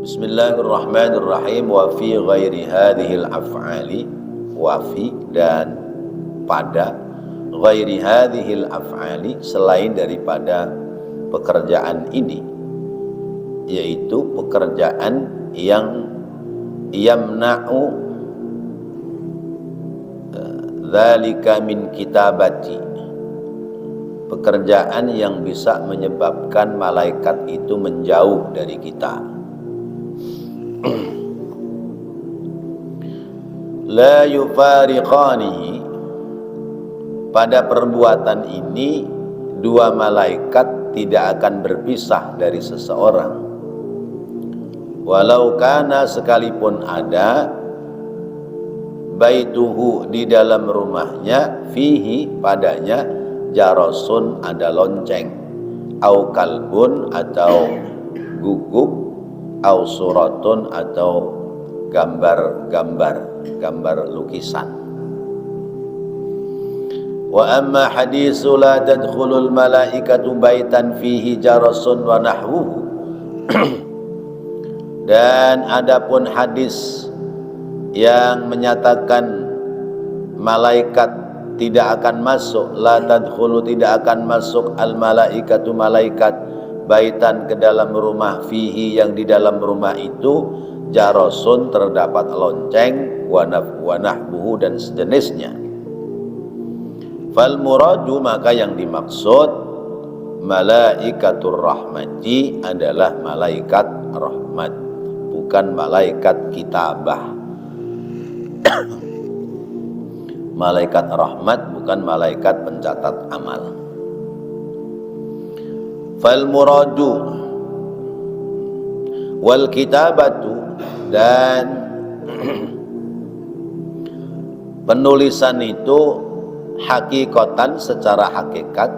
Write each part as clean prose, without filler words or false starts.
Bismillahirrahmanirrahim. Wa fi ghairi hadhil af'ali, wa fi dan pada, ghairi hadhil af'ali selain daripada pekerjaan ini, yaitu pekerjaan yang yamna'u dzalika min kitabati, pekerjaan yang bisa menyebabkan malaikat itu menjauh dari kita. La yufariqanihi, pada perbuatan ini dua malaikat tidak akan berpisah dari seseorang, walau kana, sekalipun ada, baituhu, di dalam rumahnya, fihi, padanya, jarasun, ada lonceng, au kalbun, atau guguk, au suratun, atau gambar lukisan. Wa amma haditsu la tadkhulul malaikatu baitan fihi jarasun wa nahwuhu dan adapun hadis yang menyatakan malaikat tidak akan masuk, la tadkhulu, tidak akan masuk, al malaikatu, malaikat, baitan, ke dalam rumah, fihi, yang di dalam rumah itu, jarasun, terdapat lonceng, wa nahbuhu, dan sejenisnya. Fal muradu, maka yang dimaksud malaikatur rahmati adalah malaikat rahmat, bukan malaikat kitabah. Malaikat rahmat bukan malaikat pencatat amal. Fal muradu wal kitabatu, dan penulisan itu hakikatan, secara hakikat,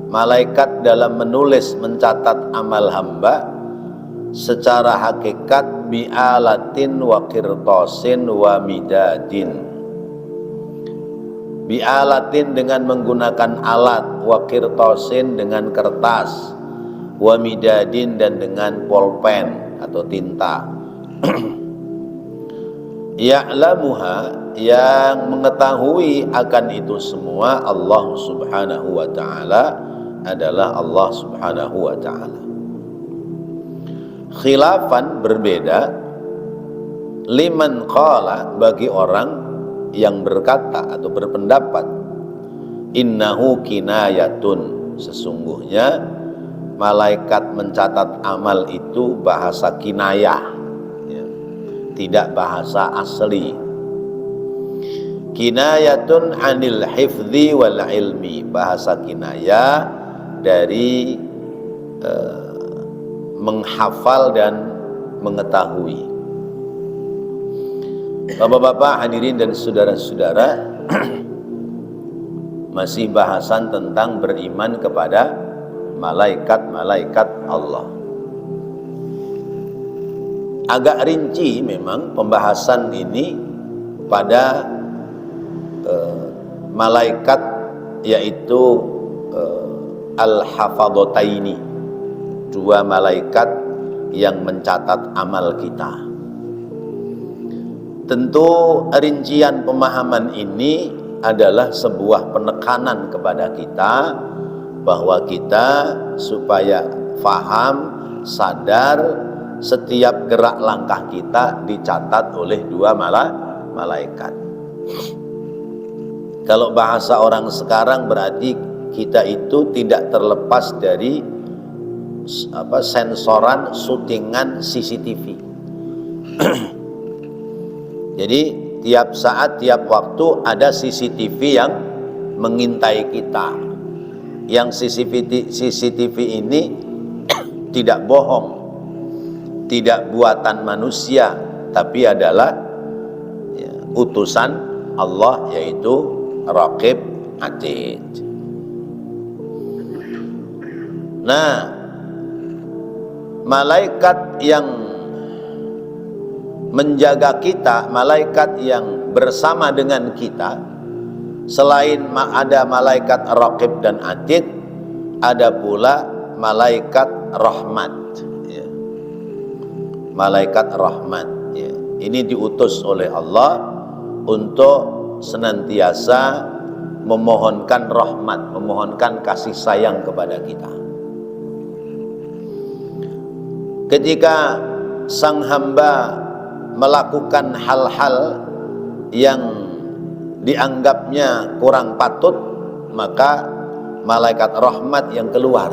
malaikat dalam menulis, mencatat amal hamba secara hakikat, bi'alatin wa qirtasin wa midadin, bi'alatin, dengan menggunakan alat, wa qirtasin, dengan kertas, wa midadin, dan dengan pulpen atau tinta. Ya'lamuha, yang mengetahui akan itu semua Allah subhanahu wa ta'ala adalah Allah subhanahu wa ta'ala. Khilafan, berbeda, liman qala, bagi orang yang berkata atau berpendapat, innahu kinayatun, sesungguhnya malaikat mencatat amal itu bahasa kinayah, ya, tidak bahasa asli. Kinayatun anil hifdzi wal ilmi, bahasa kinayah dari menghafal dan mengetahui. Bapak-bapak, hadirin dan saudara-saudara, masih bahasan tentang beriman kepada malaikat-malaikat Allah. Agak rinci memang pembahasan ini pada malaikat, yaitu al-hafadhataini, dua malaikat yang mencatat amal kita. Tentu rincian pemahaman ini adalah sebuah penekanan kepada kita bahwa kita supaya faham, sadar, setiap gerak langkah kita dicatat oleh dua malaikat. Kalau bahasa orang sekarang berarti kita itu tidak terlepas dari sensoran, syutingan CCTV. Jadi tiap saat, tiap waktu ada CCTV yang mengintai kita. Yang CCTV ini tidak bohong, tidak buatan manusia, tapi adalah utusan Allah, yaitu Raqib Atid. Nah, malaikat yang menjaga kita, malaikat yang bersama dengan kita, selain ada malaikat Raqib dan Atid, ada pula malaikat rahmat. malaikat rahmat. Ya. Ini diutus oleh Allah untuk senantiasa memohonkan rahmat, memohonkan kasih sayang kepada kita. Ketika sang hamba melakukan hal-hal yang dianggapnya kurang patut, maka malaikat rahmat yang keluar.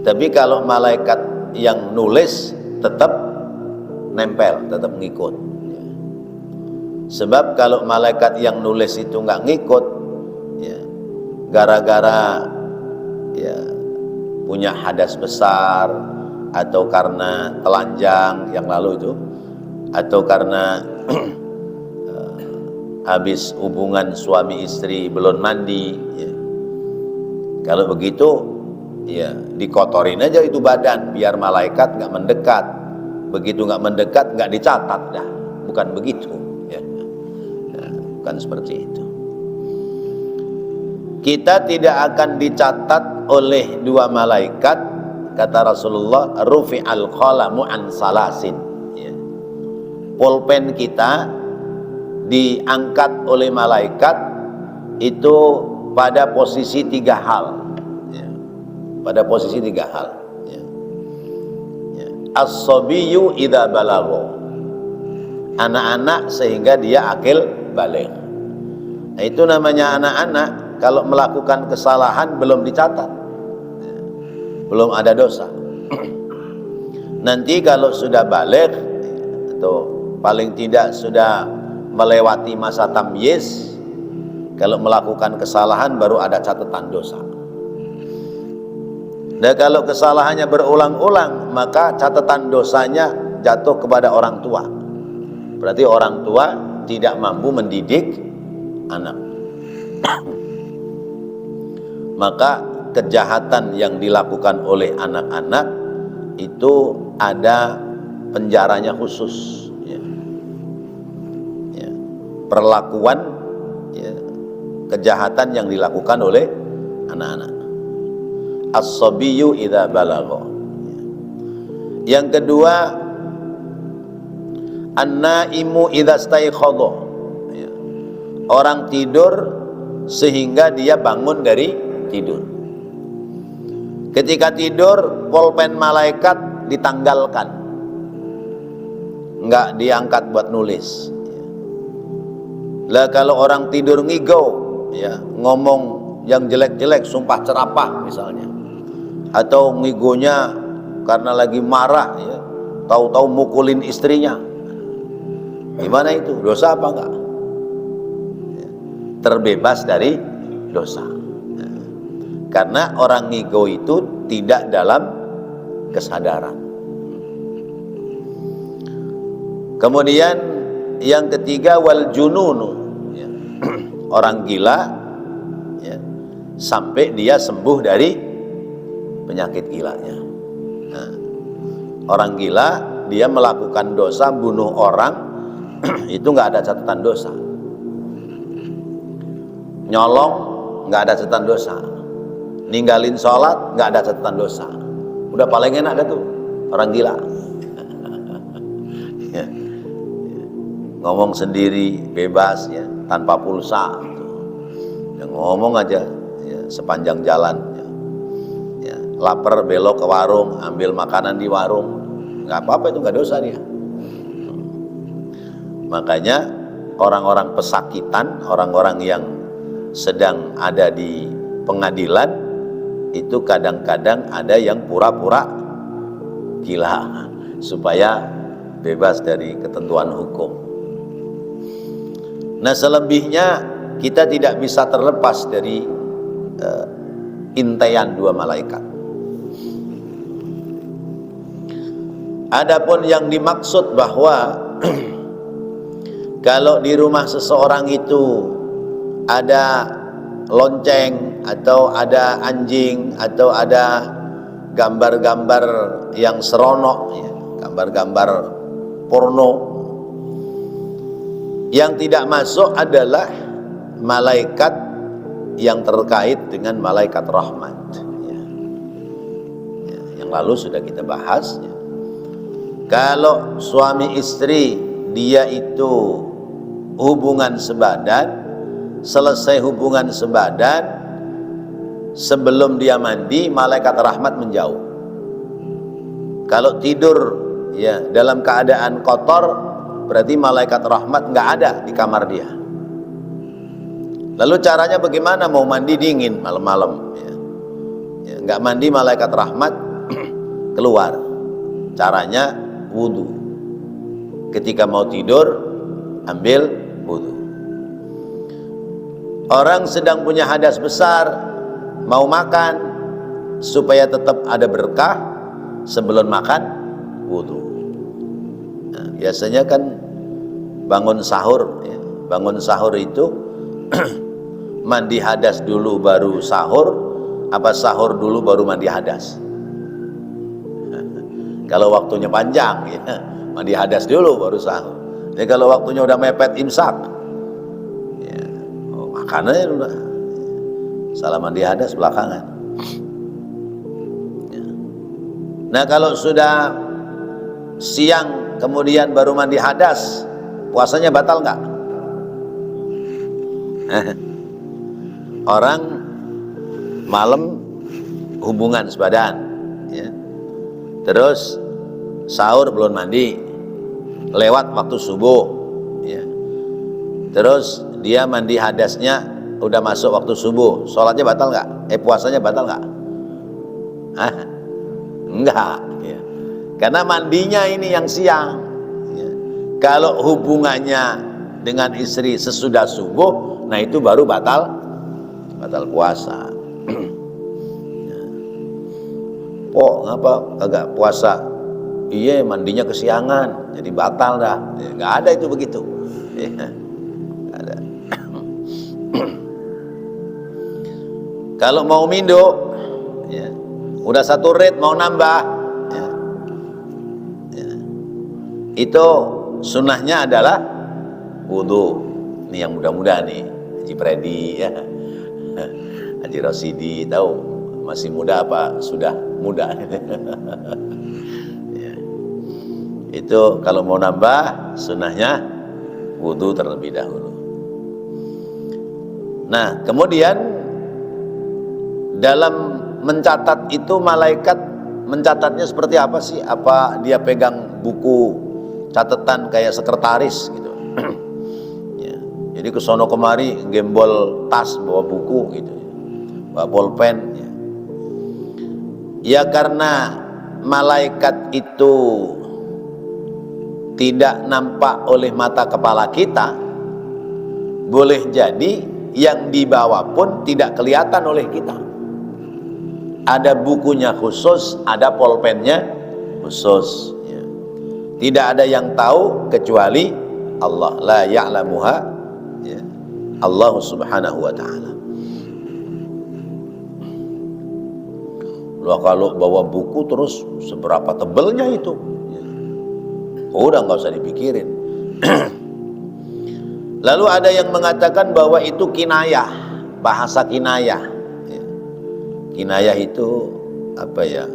Tapi kalau malaikat yang nulis tetap nempel, tetap ngikut. Sebab kalau malaikat yang nulis itu nggak ngikut, ya, gara-gara ya, punya hadas besar, atau karena telanjang yang lalu itu, atau karena habis hubungan suami istri belum mandi, ya. Kalau begitu ya dikotorin aja itu badan biar malaikat nggak mendekat. Begitu nggak mendekat nggak dicatat, dah. Bukan begitu, ya. Bukan seperti itu. Kita tidak akan dicatat oleh dua malaikat, kata Rasulullah, rufi'al qalamu an salasin, ya. Pulpen kita diangkat oleh malaikat itu pada posisi 3 hal, ya. Pada posisi 3 hal, ya. Ya. As-sabiyyu idza balagha, anak-anak sehingga dia akil balik. Nah, itu namanya anak-anak kalau melakukan kesalahan belum dicatat, ya. Belum ada dosa. Nanti kalau sudah balik atau paling tidak sudah melewati masa tamyiz, kalau melakukan kesalahan baru ada catatan dosa. Dan kalau kesalahannya berulang-ulang, maka catatan dosanya jatuh kepada orang tua. Berarti orang tua tidak mampu mendidik anak. Maka kejahatan yang dilakukan oleh anak-anak itu ada penjaranya khusus, ya. Ya. Perlakuan, ya, kejahatan yang dilakukan oleh anak-anak. As-sabiyyu idza balagha. Yang kedua, an-naimu idza staiqadha. Ya. Orang tidur sehingga dia bangun dari tidur. Ketika tidur, pulpen malaikat ditanggalkan, enggak diangkat buat nulis. Lah kalau orang tidur ngigau, ya, ngomong yang jelek-jelek, sumpah cerapah misalnya, atau ngigonya karena lagi marah, ya, tahu-tahu mukulin istrinya, gimana itu? Dosa apa enggak? Ya, terbebas dari dosa. Ya. Karena orang ngigo itu tidak dalam kesadaran. Kemudian yang ketiga, wal jununu, ya. Orang gila, ya, sampai dia sembuh dari penyakit gilanya. Nah, orang gila dia melakukan dosa bunuh orang itu nggak ada catatan dosa. Nyolong nggak ada catatan dosa. Ninggalin sholat nggak ada catatan dosa. Udah paling enak dah tuh orang gila. Ya. Ngomong sendiri bebas, ya, tanpa pulsa, ya, ngomong aja, ya, sepanjang jalan, ya. Ya, lapar belok ke warung, ambil makanan di warung, nggak apa-apa, itu nggak dosa dia. Makanya orang-orang pesakitan, orang-orang yang sedang ada di pengadilan itu kadang-kadang ada yang pura-pura gila supaya bebas dari ketentuan hukum. Nah, selebihnya kita tidak bisa terlepas dari intaian dua malaikat. Adapun yang dimaksud bahwa kalau di rumah seseorang itu ada lonceng atau ada anjing atau ada gambar-gambar yang seronok, ya, gambar-gambar porno, yang tidak masuk adalah malaikat yang terkait dengan malaikat rahmat, ya. Ya, yang lalu sudah kita bahas, ya. Kalau suami istri dia itu hubungan sebadan, selesai hubungan sebadan, sebelum dia mandi malaikat rahmat menjauh. Kalau tidur ya dalam keadaan kotor, berarti malaikat rahmat nggak ada di kamar dia. Lalu caranya bagaimana? Mau mandi dingin malam-malam ya. Ya, nggak mandi malaikat rahmat keluar. Caranya wudu. Ketika mau tidur ambil wudu. Orang sedang punya hadas besar, mau makan supaya tetap ada berkah, sebelum makan wudu. Nah, biasanya kan bangun sahur ya. Bangun sahur itu mandi hadas dulu baru sahur, apa sahur dulu baru mandi hadas? Kalau waktunya panjang ya, mandi hadas dulu baru sahur. Jadi kalau waktunya udah mepet imsak ya, makannya udah salah mandi hadas belakangan ya. Nah kalau sudah siang kemudian baru mandi hadas, puasanya batal nggak? Orang malam hubungan sebadan ya. Terus sahur belum mandi, lewat waktu subuh ya. Terus dia mandi hadasnya udah masuk waktu subuh, sholatnya batal nggak? Puasanya batal nggak? Enggak ya. Karena mandinya ini yang siang ya. Kalau hubungannya dengan istri sesudah subuh, nah itu baru batal puasa. Oh ngapa kagak puasa? Iya mandinya kesiangan jadi batal dah ya, nggak ada itu begitu ya, nggak ada. Kalau mau mindo ya, udah satu red mau nambah ya, ya. Itu sunnahnya adalah wudu. Ini yang muda-muda nih, Haji Predi ya, Haji Rosidi, tahu masih muda apa sudah muda? Ya. Itu kalau mau nambah sunnahnya wudu terlebih dahulu. Nah kemudian dalam mencatat itu malaikat mencatatnya seperti apa sih? Apa dia pegang buku catatan kayak sekretaris gitu? Ya. Jadi kesono kemari gembol tas bawa buku gitu, bawa bolpen. Ya. Ya karena malaikat itu tidak nampak oleh mata kepala kita, boleh jadi yang dibawa pun tidak kelihatan oleh kita. Ada bukunya khusus, ada polpennya khusus ya. Tidak ada yang tahu kecuali Allah, la ya'lamuha ya, Allah subhanahu wa ta'ala. Loh, kalau bawa buku terus seberapa tebelnya itu ya. Udah nggak usah dipikirin. Lalu ada yang mengatakan bahwa itu kinayah, bahasa kinayah ya. Kinayah itu apa ya,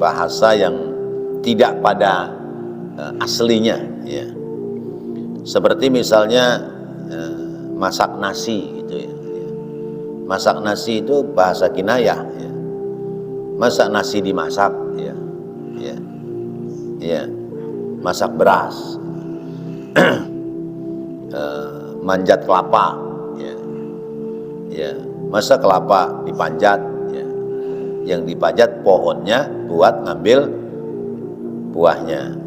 bahasa yang tidak pada aslinya ya. Seperti misalnya masak nasi gitu ya. Masak nasi itu bahasa kinayah ya. Masak nasi dimasak ya, ya, ya. Masak beras, manjat kelapa, ya, ya. Masak kelapa dipanjat, ya. Yang dipanjat pohonnya buat ngambil buahnya.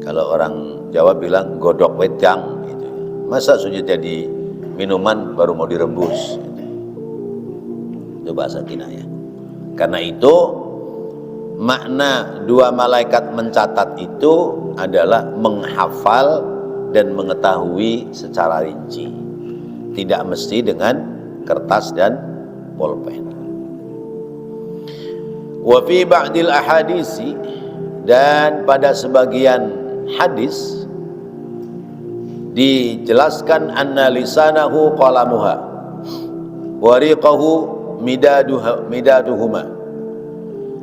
Kalau orang Jawa bilang godok wedang, gitu. Masa sudah jadi minuman baru mau direbus. Itu bahasa kinayah. Karena itu makna dua malaikat mencatat itu adalah menghafal dan mengetahui secara rinci, tidak mesti dengan kertas dan pulpen. Wa fi ba'dil ahadisi, dan pada sebagian hadis dijelaskan anna lisanahu qalamuha wa riqahu midaduhuma,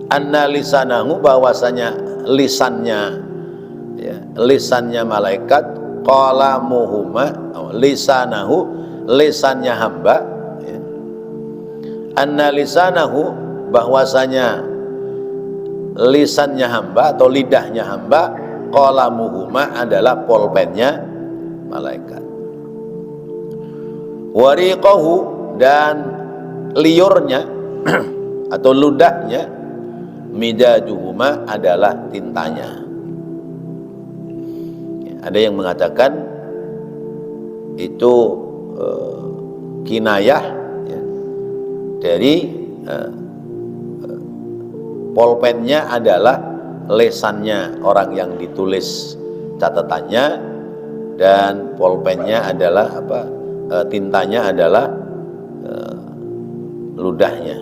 anna lisanahu, bahwasanya lisannya, ya, lisannya malaikat, qalamuhuma, lisanahu, lisannya hamba, ya. Anna lisanahu, bahwasanya lisannya hamba atau lidahnya hamba, qalamuhuma adalah polpennya malaikat. Wariqahu, dan liurnya atau ludahnya, midaduhuma adalah tintanya. Ada yang mengatakan itu kinayah, ya, dari polpennya adalah lesannya orang yang ditulis catatannya, dan polpennya adalah tintanya adalah ludahnya.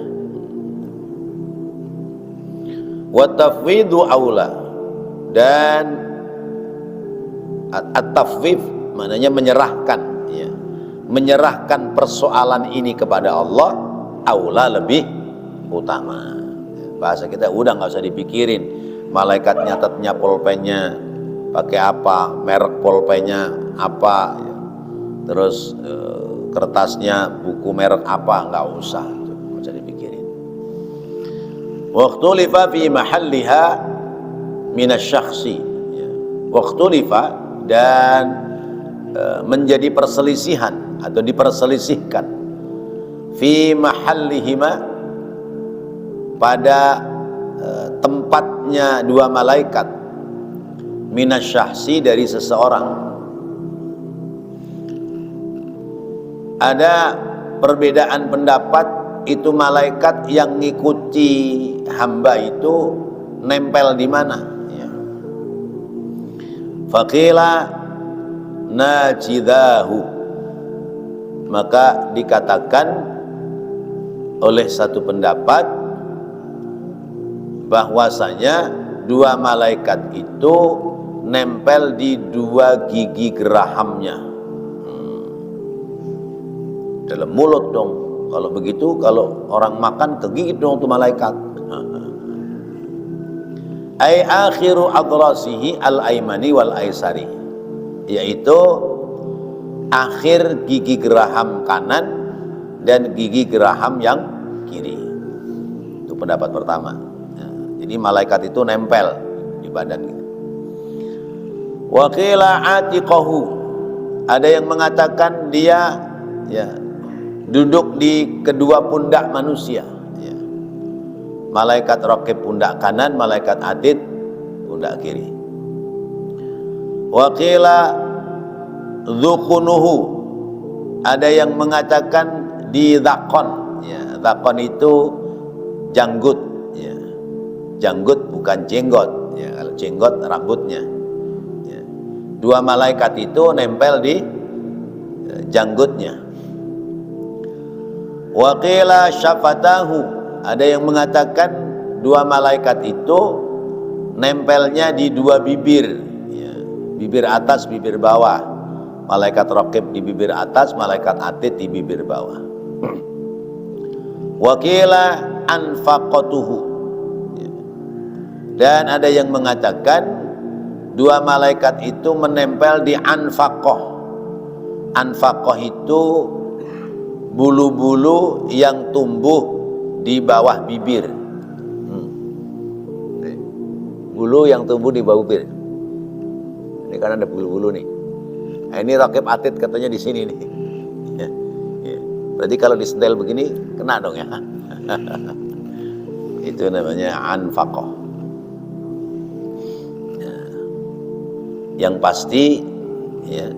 Wa tafwidu aula, dan at-tafwid maknanya menyerahkan, ya, menyerahkan persoalan ini kepada Allah, aula lebih utama. Bahasa kita udah nggak usah dipikirin malaikat nyatetnya polpennya pakai apa, merek polpennya apa, ya. Terus kertasnya buku merek apa, nggak usah dipikirin. Waqtulifa fi mahalliha minasyakhsi, ya. Waqtulifa, dan menjadi perselisihan atau diperselisihkan fi mahallihima, pada tempatnya dua malaikat, minasyakhsi, dari seseorang. Ada perbedaan pendapat, itu malaikat yang ngikuti hamba itu nempel di mana, ya. Faqila najidahu, maka dikatakan oleh satu pendapat bahwasanya dua malaikat itu nempel di dua gigi gerahamnya, dalam mulut dong. Kalau begitu, kalau orang makan kegigit dong tuh malaikat. Ai akhiru adrasihi al-aimani wal aisari, yaitu akhir gigi geraham kanan dan gigi geraham yang kiri. Itu pendapat pertama. Jadi malaikat itu nempel di badan gitu. Wa qila atiqahu, ada yang mengatakan dia, ya, duduk di kedua pundak manusia, ya. Malaikat raqib pundak kanan, malaikat atid pundak kiri. Wa qila dzukunuhu, ada yang mengatakan di dzakon, ya. Dzakon itu janggut, ya. Janggut bukan jenggot, ya. Kalau jenggot rambutnya, ya. Dua malaikat itu nempel di janggutnya. Wa qila syafatahu, ada yang mengatakan dua malaikat itu nempelnya di dua bibir, ya. Bibir atas, bibir bawah. Malaikat raqib di bibir atas, malaikat atid di bibir bawah. Wa qila anfaqatuhu, ya. Dan ada yang mengatakan dua malaikat itu menempel di anfaqah. Anfaqah itu bulu-bulu yang tumbuh di bawah bibir. Bulu yang tumbuh di bawah bibir. Ini kan ada bulu-bulu nih. Nah, ini raqib atid katanya di sini nih. Ya, ya. Berarti kalau disentel begini kena dong, ya. Itu namanya anfaqah. Ya. Yang pasti, ya,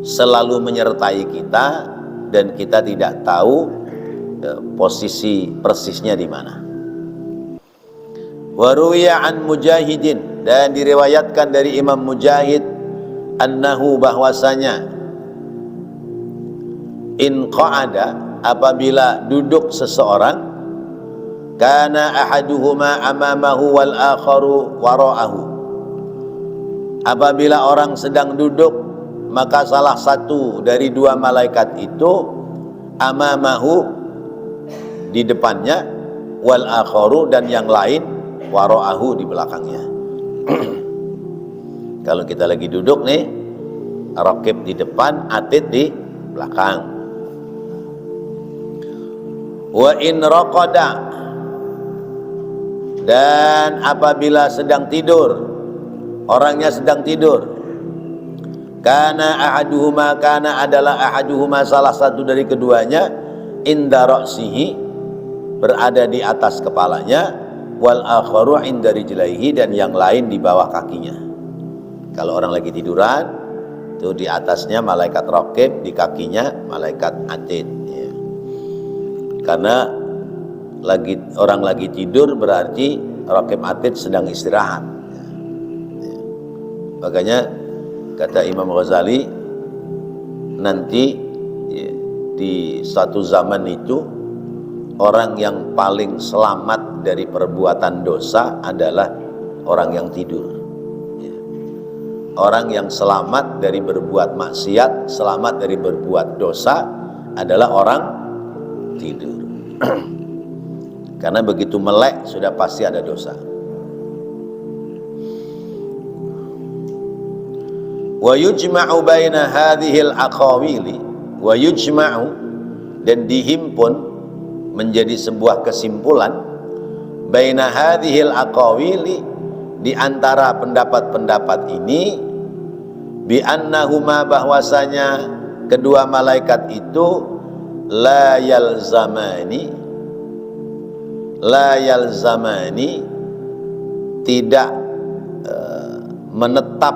selalu menyertai kita dan kita tidak tahu posisi persisnya di mana. Wa ruwiya an Mujahidin, dan diriwayatkan dari Imam Mujahid, annahu, bahwasanya, in qa'ada, apabila duduk seseorang, kana ahaduhuma amamahu wal akharu wara'ahu, apabila orang sedang duduk, maka salah satu dari dua malaikat itu amamahu, di depannya, wal akharu, dan yang lain wara'ahu, di belakangnya. Kalau kita lagi duduk nih, raqib di depan, atid di belakang. Wa in raqada, dan apabila sedang tidur, orangnya sedang tidur, kana adalah ahaduhuma, salah satu dari keduanya, inda ra'sihi, berada di atas kepalanya, wal akharu inda rijlaihi, dan yang lain di bawah kakinya. Kalau orang lagi tiduran, itu di atasnya malaikat raqib, di kakinya malaikat atid, ya. Karena orang lagi tidur berarti raqib atid sedang istirahat, ya. Makanya kata Imam Ghazali, nanti ya, di suatu zaman itu orang yang paling selamat dari perbuatan dosa adalah orang yang tidur, ya. Orang yang selamat dari berbuat maksiat, selamat dari berbuat dosa adalah orang tidur. Karena begitu melek sudah pasti ada dosa. Wa yujma'u baina hadhil aqawili, wa yujma'u, dan dihimpun menjadi sebuah kesimpulan, baina hadhil aqawili, di antara pendapat-pendapat ini, bi annahuma, bahwasanya kedua malaikat itu la yalzamani, tidak menetap,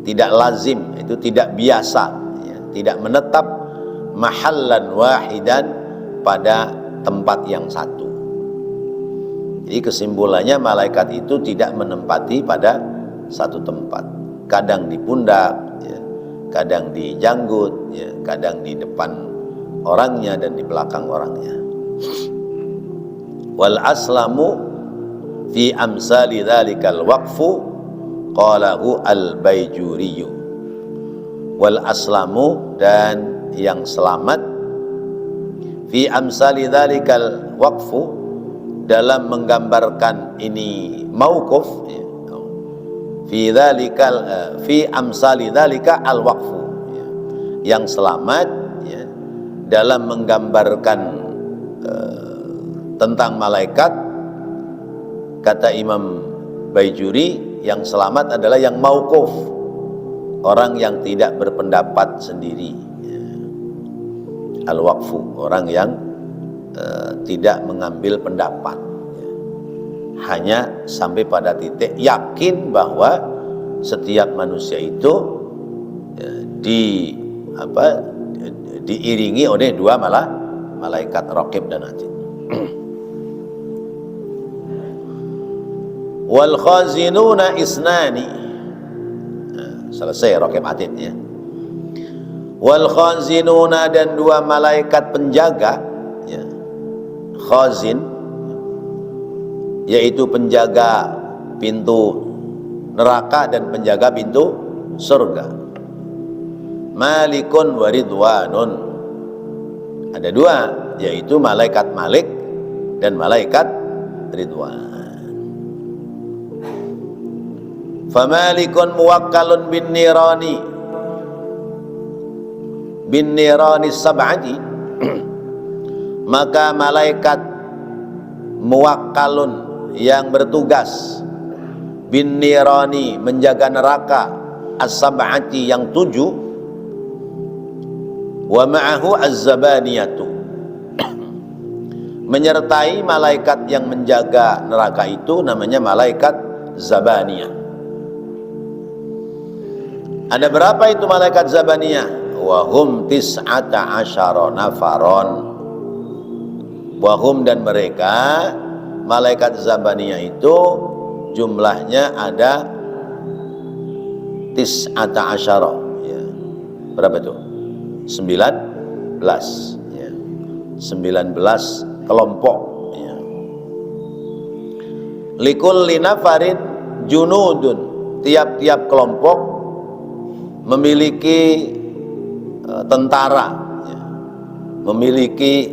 tidak lazim, itu tidak biasa, ya, tidak menetap, mahallan wahidan, pada tempat yang satu. Jadi kesimpulannya malaikat itu tidak menempati pada satu tempat, kadang di pundak, ya, kadang di janggut, ya, kadang di depan orangnya dan di belakang orangnya. Wal aslamu fi amsali dzalikal waqfu qalahu al-Baijuriyu. Wal aslamu, dan yang selamat, fi amsali dzalikal waqfu, dalam menggambarkan ini mauquf, ya. Fi amsali dzalika al-waqfu, ya. Yang selamat, ya, dalam menggambarkan tentang malaikat, kata Imam Baijuri, yang selamat adalah yang mauquf, orang yang tidak berpendapat sendiri, ya. Al-waqfu, orang yang tidak mengambil pendapat, ya. Hanya sampai pada titik yakin bahwa setiap manusia itu diiringi oleh dua malaikat raqib dan atid. Wal khazinuna isnani, selesai raqib atid, ya. Wal khazinuna, dan dua malaikat penjaga, ya. Khazin yaitu penjaga pintu neraka dan penjaga pintu surga. Malikun wa ridwanun, ada dua, yaitu malaikat Malik dan malaikat Ridwan. Famalikun muwakkalun bin nirani sab'ati, maka malaikat muwakkalun, yang bertugas, bin nirani, menjaga neraka, as-sab'ati, yang 7, wa ma'ahu az-zabaniyatu, menyertai malaikat yang menjaga neraka itu namanya malaikat zabaniyah. Ada berapa itu malaikat zabaniyah? Wahum tis'ata asyara nafaron. Wahum, dan mereka malaikat zabaniyah itu jumlahnya ada tis'ata asyara, ya. Berapa itu? 19, ya. 19 kelompok, ya. Likulli nafarin junudun, tiap-tiap kelompok memiliki tentara, ya. Memiliki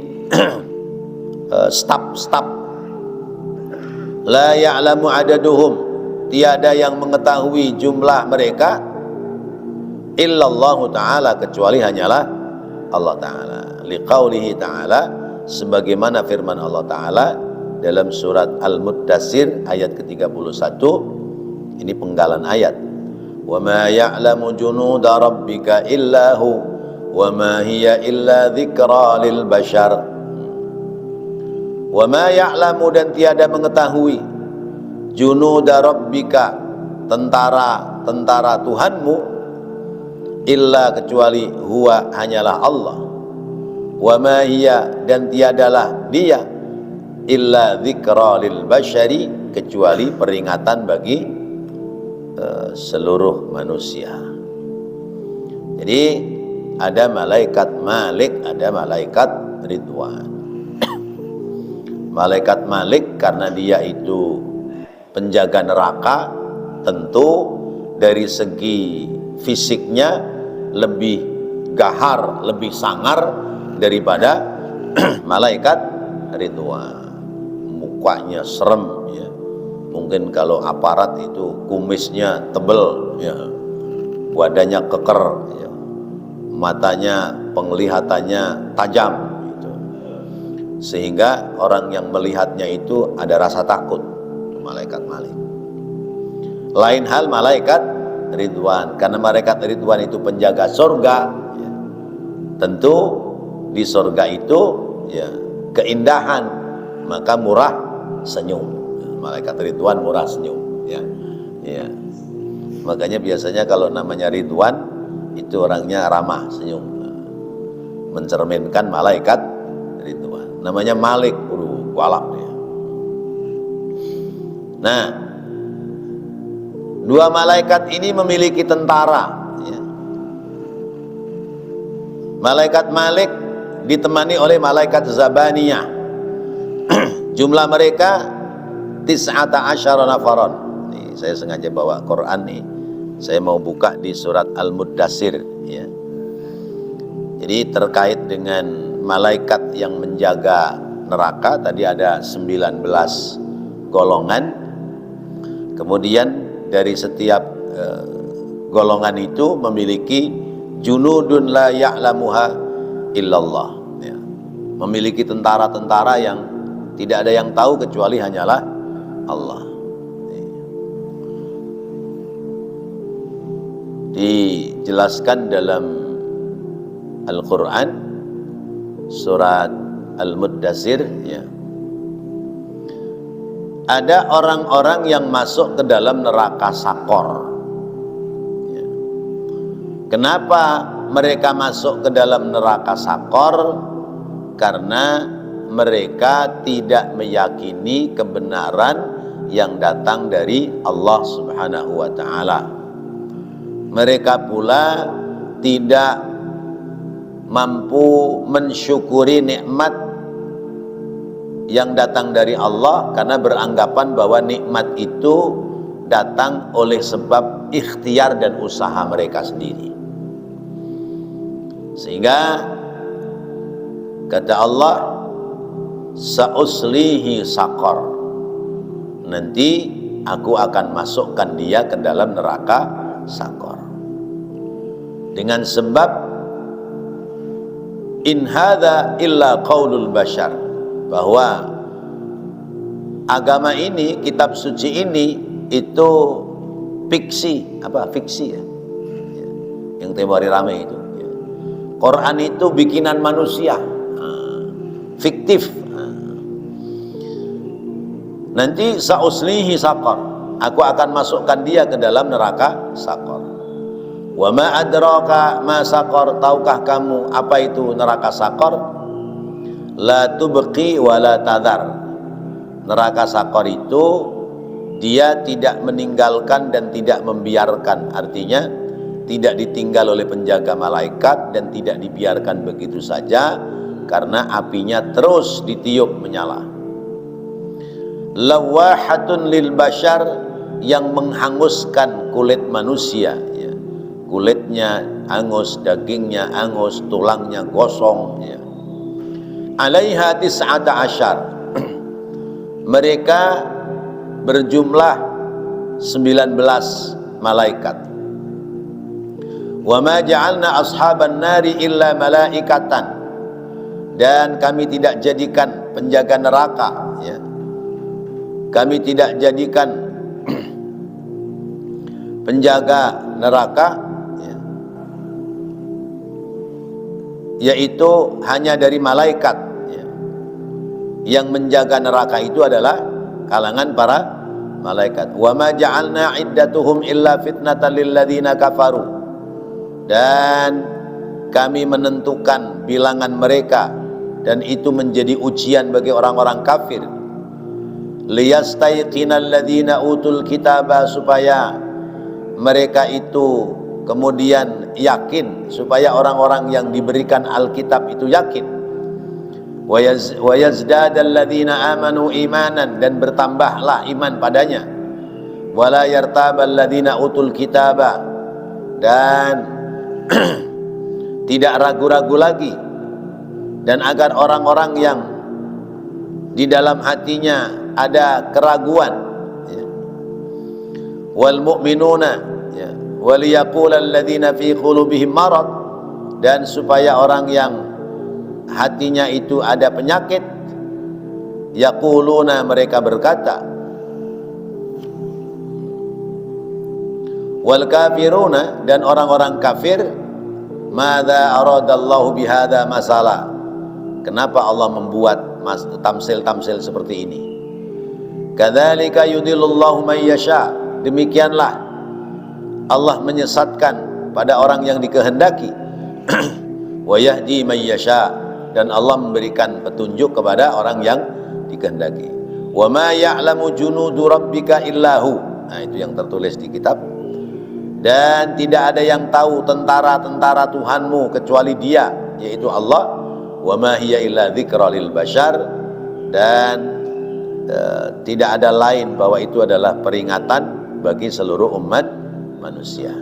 staf. La ya'lamu adaduhum, tiada yang mengetahui jumlah mereka, illallahu ta'ala, kecuali hanyalah Allah Ta'ala. Liqaulihi ta'ala, sebagaimana firman Allah Ta'ala dalam surat Al-Muddatsir ayat ke-31. Ini penggalan ayat. Wa ma ya'lamu junuda rabbika illahu wa ma hiya illa dzikra lil bashar. Wa ma ya'lamu, dan tiada mengetahui, junuda rabbika, tentara Tuhanmu, illa, kecuali, huwa, hanyalah Allah, wa ma hiya, dan tiadalah dia, illa dzikra lil bashari, kecuali peringatan bagi seluruh manusia. Jadi ada malaikat Malik, ada malaikat Ridwan. Malaikat Malik karena dia itu penjaga neraka, tentu dari segi fisiknya lebih gahar, lebih sangar daripada malaikat Ridwan. Mukanya serem ya. Mungkin kalau aparat itu kumisnya tebel ya, badannya keker ya, matanya penglihatannya tajam gitu. Sehingga orang yang melihatnya itu ada rasa takut. Malaikat Malik. Lain hal malaikat Ridwan, karena malaikat Ridwan itu penjaga surga ya. Tentu di surga itu ya keindahan, maka murah senyum. Malaikat Ridwan murah senyum ya. Ya. Makanya biasanya kalau namanya Ridwan itu orangnya ramah senyum, mencerminkan malaikat Ridwan. Namanya Malik, kualap ya. Nah, dua malaikat ini memiliki tentara ya. Malaikat Malik ditemani oleh malaikat Zabaniyah. Jumlah mereka 19 nafaron. Nih, saya sengaja bawa Quran nih. Saya mau buka di surat Al-Muddatsir ya. Jadi terkait dengan malaikat yang menjaga neraka tadi ada 19 golongan. Kemudian dari setiap golongan itu memiliki junudun la ya'lamuha illallah ya. Memiliki tentara-tentara yang tidak ada yang tahu kecuali hanyalah Allah. Dijelaskan dalam Al-Quran surat Al-Muddatsir ya. Ada orang-orang yang masuk ke dalam neraka Sakor ya. Kenapa mereka masuk ke dalam neraka Sakor? Karena mereka tidak meyakini kebenaran yang datang dari Allah Subhanahu wa ta'ala. Mereka pula tidak mampu mensyukuri nikmat yang datang dari Allah karena beranggapan bahwa nikmat itu datang oleh sebab ikhtiar dan usaha mereka sendiri. Sehingga kata Allah, sa'uslihi sakor, nanti aku akan masukkan dia ke dalam neraka Sakor. Dengan sebab in hadza illa qaulul bashar, bahwa agama ini, kitab suci ini itu fiksi, fiksi ya, yang tempo hari rame itu ya. Quran itu bikinan manusia, fiktif. Nanti sa'uslihi sakor, aku akan masukkan dia ke dalam neraka Sakor. Wa ma adraka ma sakor, tahukah kamu apa itu neraka Sakor? La tubqi wa la tadhar. Neraka Sakor itu dia tidak meninggalkan dan tidak membiarkan, artinya tidak ditinggal oleh penjaga malaikat dan tidak dibiarkan begitu saja, karena apinya terus ditiup menyala. Lawahatun lil bashar, yang menghanguskan kulit manusia ya. Kulitnya angus, dagingnya angus, tulangnya gosong ya. alaiha tis'ata asyar. Mereka berjumlah 19 malaikat. Wa ma ja'alna ashaban nari illa malaikatan. Dan kami tidak jadikan penjaga neraka, ya. Kami tidak jadikan penjaga neraka, ya, yaitu hanya dari malaikat, ya. Yang menjaga neraka itu adalah kalangan para malaikat. Wa ma ja'alna iddatuhum illa fitnatan lil ladzina kafaru. Dan kami menentukan bilangan mereka, dan itu menjadi ujian bagi orang-orang kafir. Liyastayqinal ladzina utul kitaba, supaya mereka itu kemudian yakin, supaya orang-orang yang diberikan Alkitab itu yakin. Wa yazdadal ladzina amanu imanan, dan bertambahlah iman padanya. Wala yartabal ladzina utul kitaba, dan tidak ragu-ragu lagi, dan agar orang-orang yang di dalam hatinya ada keraguan, ya. Wal mu'minuna, ya, wal yaqulal ladzina fi qulubihim marad, dan supaya orang yang hatinya itu ada penyakit, yaquluna, mereka berkata, wal kafiruna, dan orang-orang kafir, madza aradallahu bihadza masala, kenapa Allah membuat tamsil-tamsil seperti ini? Kadzalika yudhillullahu may yasha, demikianlah Allah menyesatkan pada orang yang dikehendaki. Wa yahdi may yasha, dan Allah memberikan petunjuk kepada orang yang dikehendaki. Wa ma ya'lamu junudu rabbika illahu, nah itu yang tertulis di kitab. Dan tidak ada yang tahu tentara-tentara Tuhanmu kecuali Dia, yaitu Allah. Wa ma hiya illa dzikra lil bashar, dan tidak ada lain bahwa itu adalah peringatan bagi seluruh umat manusia.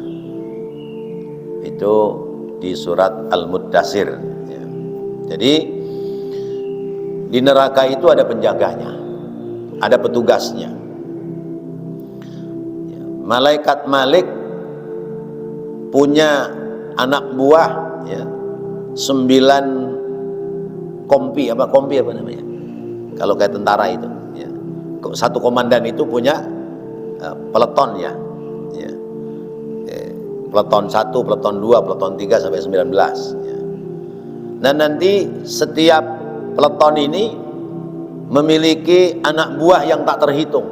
Itu di surat Al-Muddatsir, ya. Jadi di neraka itu ada penjaganya, ada petugasnya, ya. Malaikat Malik punya anak buah, ya, 9 kompi apa namanya, kalau kayak tentara itu, ya. Satu komandan itu punya peleton, ya, ya. Peleton 1, peleton 2, peleton 3 sampai 19, ya. Nah nanti setiap peleton ini memiliki anak buah yang tak terhitung,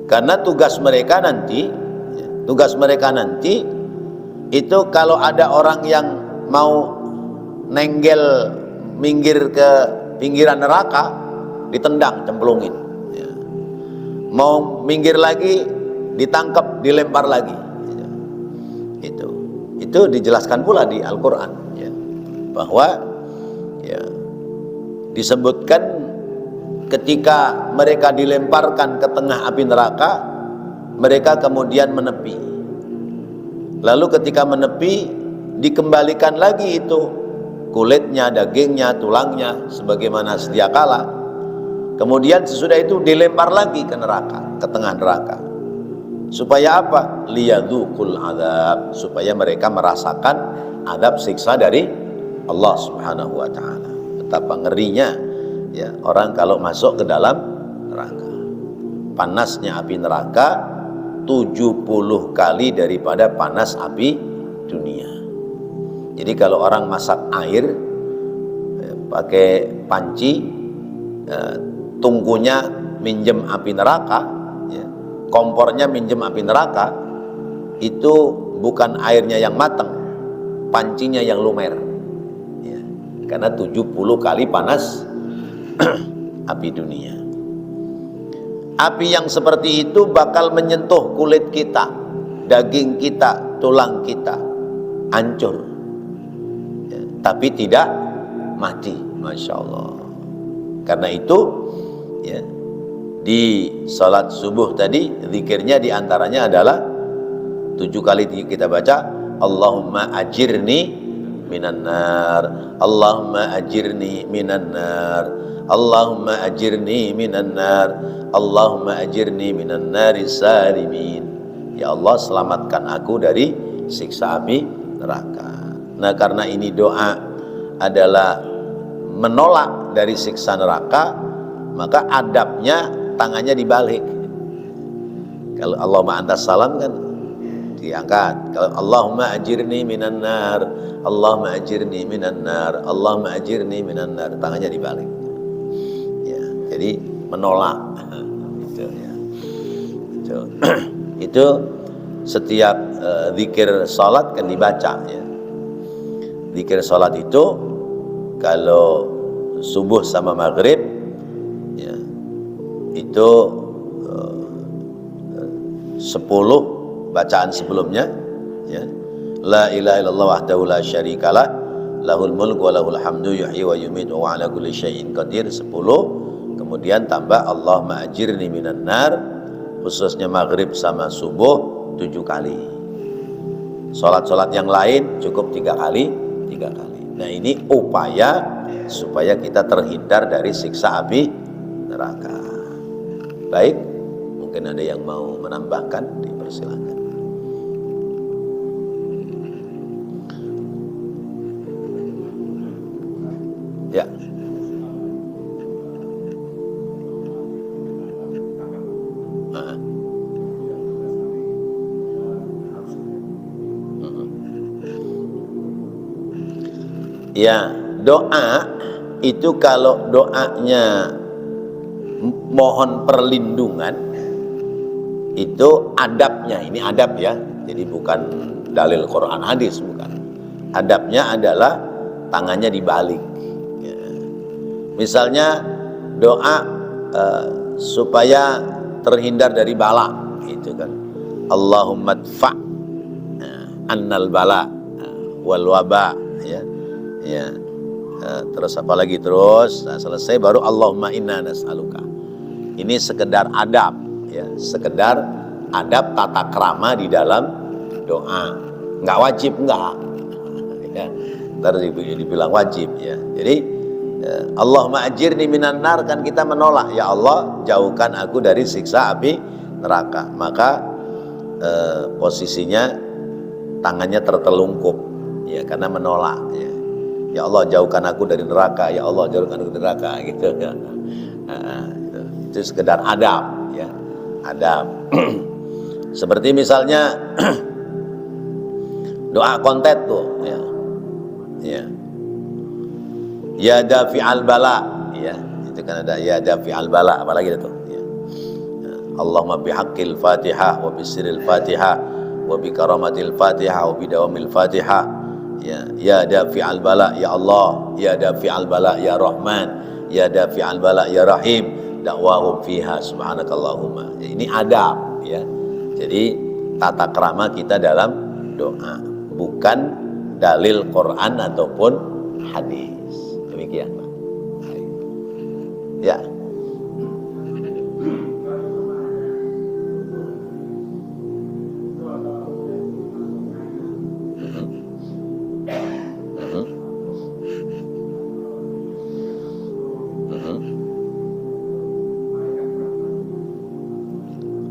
karena tugas mereka nanti itu kalau ada orang yang mau nenggel minggir ke pinggiran neraka, ditendang, cemplungin, ya. Mau minggir lagi, ditangkap, dilempar lagi, ya. Itu dijelaskan pula di Al-Quran, ya, bahwa, ya, disebutkan ketika mereka dilemparkan ke tengah api neraka, mereka kemudian menepi. Lalu ketika menepi, dikembalikan lagi itu kulitnya, dagingnya, tulangnya sebagaimana sedia kala. Kemudian sesudah itu dilempar lagi ke neraka, ke tengah neraka. Supaya apa? Liyadzukul azab, supaya mereka merasakan azab siksa dari Allah Subhanahu wa taala. Betapa ngerinya, ya, orang kalau masuk ke dalam neraka. Panasnya api neraka 70 kali daripada panas api dunia. Jadi kalau orang masak air pakai panci, tungkunya minjem api neraka, ya, kompornya minjem api neraka, itu bukan airnya yang matang, pancinya yang lumer, ya, karena 70 kali panas api dunia. Api yang seperti itu bakal menyentuh kulit kita, daging kita, tulang kita, hancur, ya, tapi tidak mati. Masya Allah. Karena itu, ya, di salat subuh tadi zikirnya diantaranya adalah 7 kali kita baca Allahumma ajirni minan nar, Allahumma ajirni minan nar, Allahumma ajirni minan nar, Allahumma ajirni minan nari salimin. Ya Allah, selamatkan aku dari siksa api neraka. Nah, karena ini doa adalah menolak dari siksa neraka, maka adabnya tangannya dibalik. Kalau Allahumma antas salam kan diangkat. Kalau Allahumma ajirni minan nar, Allahumma ajirni minan nar, Allahumma ajirni minan nar, tangannya dibalik. Ya, jadi menolak. Itu ya. Itu setiap zikir salat kan dibaca ya. Zikir salat itu kalau subuh sama maghrib ya, itu 10 bacaan sebelumnya ya. La ilaha illallah wahdahu la syarikalah, lahul mulku wa lahul hamdu yuhyi wa yumiitu wa ala kulli syai'in qadir 10. Kemudian tambah Allahumma ajirni minan nar, khususnya maghrib sama subuh 7 kali. Salat-salat yang lain cukup 3 kali. Nah, ini upaya supaya kita terhindar dari siksa api neraka. Baik, mungkin ada yang mau menambahkan, dipersilakan. Ya. Ya, doa itu kalau doanya mohon perlindungan, itu adabnya, ini adab ya, jadi bukan dalil Quran hadis, bukan. Adabnya adalah tangannya dibalik ya. Misalnya doa supaya terhindar dari bala, itu kan Allahumma dfa annal bala wal waba ya. Ya, terus apa lagi terus? Nah, selesai baru Allahumma inna nas'aluka. Ini sekedar adab, ya, sekedar adab tata krama di dalam doa. Nggak wajib nggak, ya, ntar dibilang wajib ya. Jadi Allahumma ajirni minan nar kan kita menolak, ya Allah jauhkan aku dari siksa api neraka. Maka posisinya tangannya tertelungkup, ya, karena menolak. Ya. Ya Allah jauhkan aku dari neraka, ya Allah jauhkan aku dari neraka, gitu ya. Itu sekedar adab ya, adab. Seperti misalnya doa kontet tuh ya. Ya. Ya dafi'al bala ya, itu kan ada ya dafi'al bala, apalagi itu ya. Allahumma bihaqqil Fatihah wa bisirril Fatihah wa bi karamatil Fatihah wa bi dawamil Fatihah. Ya dafi'al bala ya Allah, ya dafi'al bala ya Rahman, ya dafi'al bala ya Rahim, dakwahum fiha subhanakallahumma. Ini adab ya. Jadi tata krama kita dalam doa, bukan dalil Quran ataupun hadis. Demikian, Pak. Ya.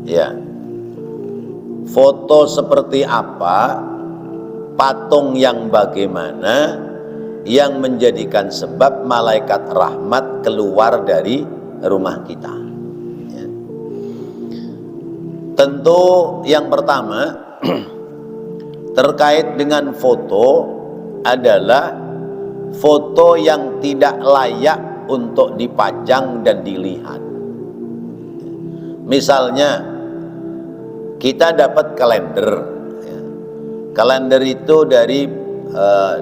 Ya, foto seperti apa, patung yang bagaimana yang menjadikan sebab malaikat rahmat keluar dari rumah kita ya. Tentu yang pertama terkait dengan foto adalah foto yang tidak layak untuk dipajang dan dilihat. Misalnya kita dapat kalender ya. Kalender itu dari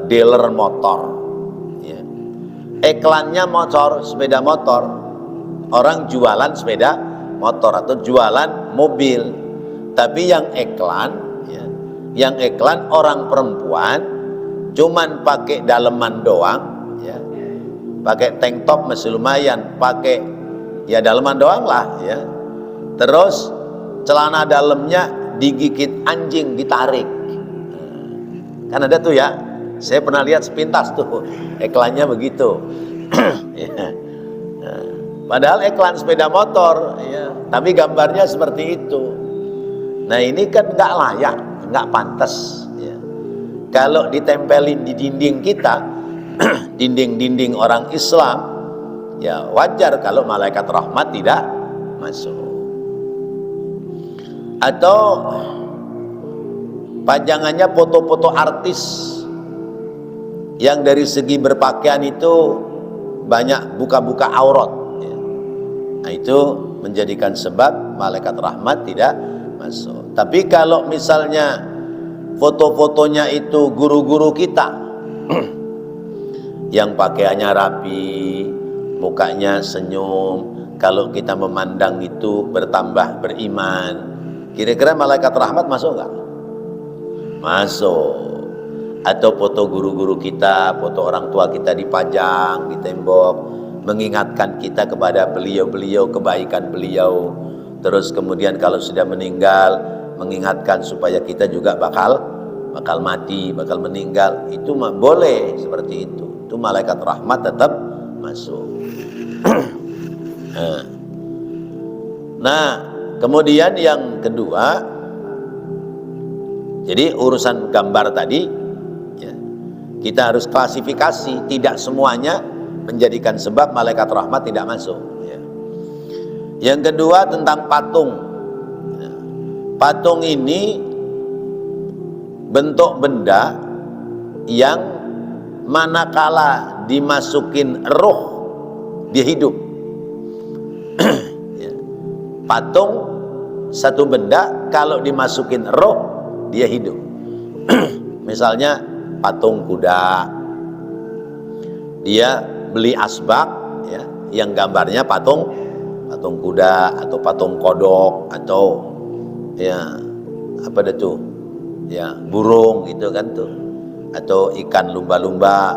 dealer motor ya. Iklannya motor, sepeda motor, orang jualan sepeda motor atau jualan mobil, tapi yang iklan ya, yang iklan orang perempuan cuman pakai daleman doang ya, pakai tank top masih lumayan, pakai ya daleman doang lah ya, terus celana dalamnya digigit anjing, ditarik. Kan ada tuh ya, Saya pernah lihat sepintas tuh iklannya begitu. Ya. Padahal iklan sepeda motor, ya, tapi gambarnya seperti itu. Nah ini kan nggak layak, nggak pantas. Ya. Kalau ditempelin di dinding kita, dinding-dinding orang Islam, ya wajar kalau malaikat rahmat tidak masuk. Atau pajangannya foto-foto artis yang dari segi berpakaian itu banyak buka-buka aurat, ya. Nah itu menjadikan sebab malaikat rahmat tidak masuk. Tapi kalau misalnya foto-fotonya itu guru-guru kita yang pakaiannya rapi, mukanya senyum, kalau kita memandang itu bertambah beriman, kira-kira malaikat rahmat masuk nggak? Masuk. Atau foto guru-guru kita, foto orang tua kita dipajang di tembok, mengingatkan kita kepada beliau-beliau, kebaikan beliau. Terus kemudian kalau sudah meninggal, mengingatkan supaya kita juga bakal mati, bakal meninggal. Itu boleh seperti itu. Itu malaikat rahmat tetap masuk. Nah, kemudian yang kedua, jadi urusan gambar tadi, ya, kita harus klasifikasi, tidak semuanya menjadikan sebab malaikat rahmat tidak masuk. Ya. Yang kedua tentang patung. Ya. Patung ini bentuk benda yang manakala dimasukin roh dia hidup. Ya. Patung satu benda kalau dimasukin roh dia hidup. Misalnya patung kuda, dia beli asbak, ya, yang gambarnya patung kuda atau patung kodok atau ya apa itu, ya burung gitu kan tuh, atau ikan lumba-lumba.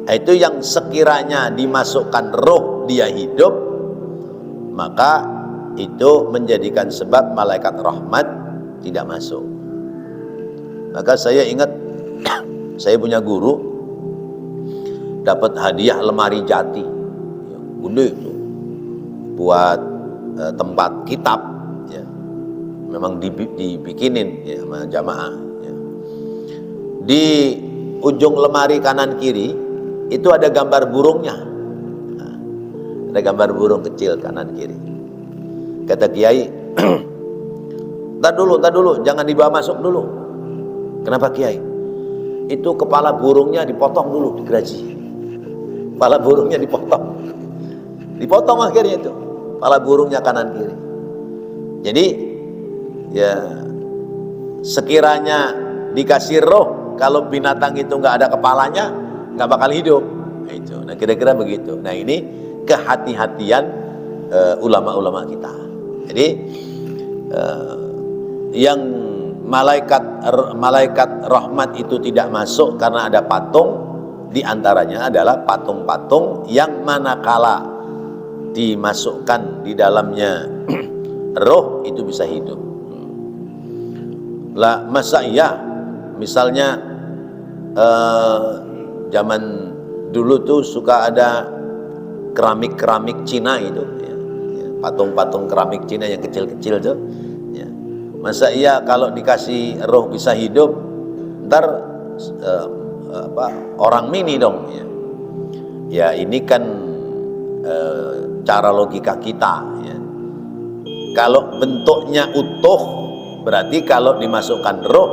Itu yang sekiranya dimasukkan roh dia hidup, maka itu menjadikan sebab malaikat rahmat tidak masuk. Maka saya ingat saya punya guru dapat hadiah lemari jati, ya, gede itu, buat tempat kitab, ya. Memang dibikinin, ya, sama jamaah, ya. Di ujung lemari kanan kiri itu ada gambar burungnya. Nah, ada gambar burung kecil kanan kiri. Kata Kiai, Ntar dulu, jangan dibawa masuk dulu. Kenapa Kiai? Itu kepala burungnya dipotong dulu, digeraji. Kepala burungnya dipotong akhirnya itu. Kepala burungnya kanan kiri. Jadi ya sekiranya dikasih roh, kalau binatang itu nggak ada kepalanya, nggak bakal hidup. Nah, itu. Nah kira-kira begitu. Nah ini kehati-hatian ulama-ulama kita. Jadi yang malaikat rahmat itu tidak masuk karena ada patung, diantaranya adalah patung-patung yang manakala dimasukkan di dalamnya roh itu bisa hidup. Lah masa iya misalnya zaman dulu tuh suka ada keramik Cina itu, ya, patung-patung keramik Cina yang kecil-kecil tuh. Masa iya kalau dikasih roh bisa hidup, ntar orang mini dong, ya. Ya ini kan cara logika kita, ya. Kalau bentuknya utuh berarti kalau dimasukkan roh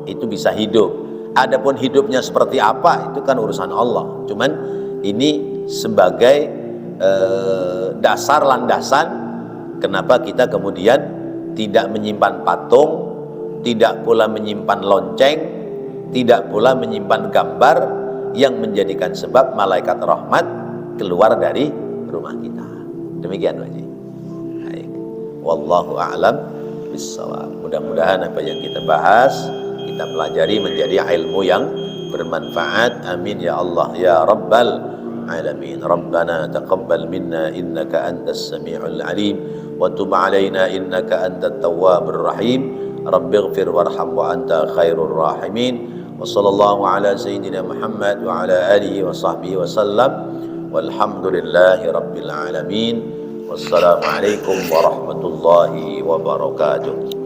itu bisa hidup. Adapun hidupnya seperti apa itu kan urusan Allah. Cuman ini sebagai dasar landasan kenapa kita kemudian tidak menyimpan patung, tidak pula menyimpan lonceng, tidak pula menyimpan gambar yang menjadikan sebab malaikat rahmat keluar dari rumah kita. Demikian Pak Haji. Baik. Wallahu a'lam bissawab. Mudah-mudahan apa yang kita bahas, kita pelajari menjadi ilmu yang bermanfaat. Amin ya Allah ya Rabbal alamin. Rabbana taqabbal minna innaka antas sami'ul alim wa tub alaina innaka antat tawwabur rahim. Rabbighfir warham wa anta khairur rahimin. Wa sallallahu ala sayyidina Muhammad wa ala alihi wa sahbihi wa sallam. Walhamdulillahi rabbil alamin. Wassalamualaikum warahmatullahi wabarakatuh.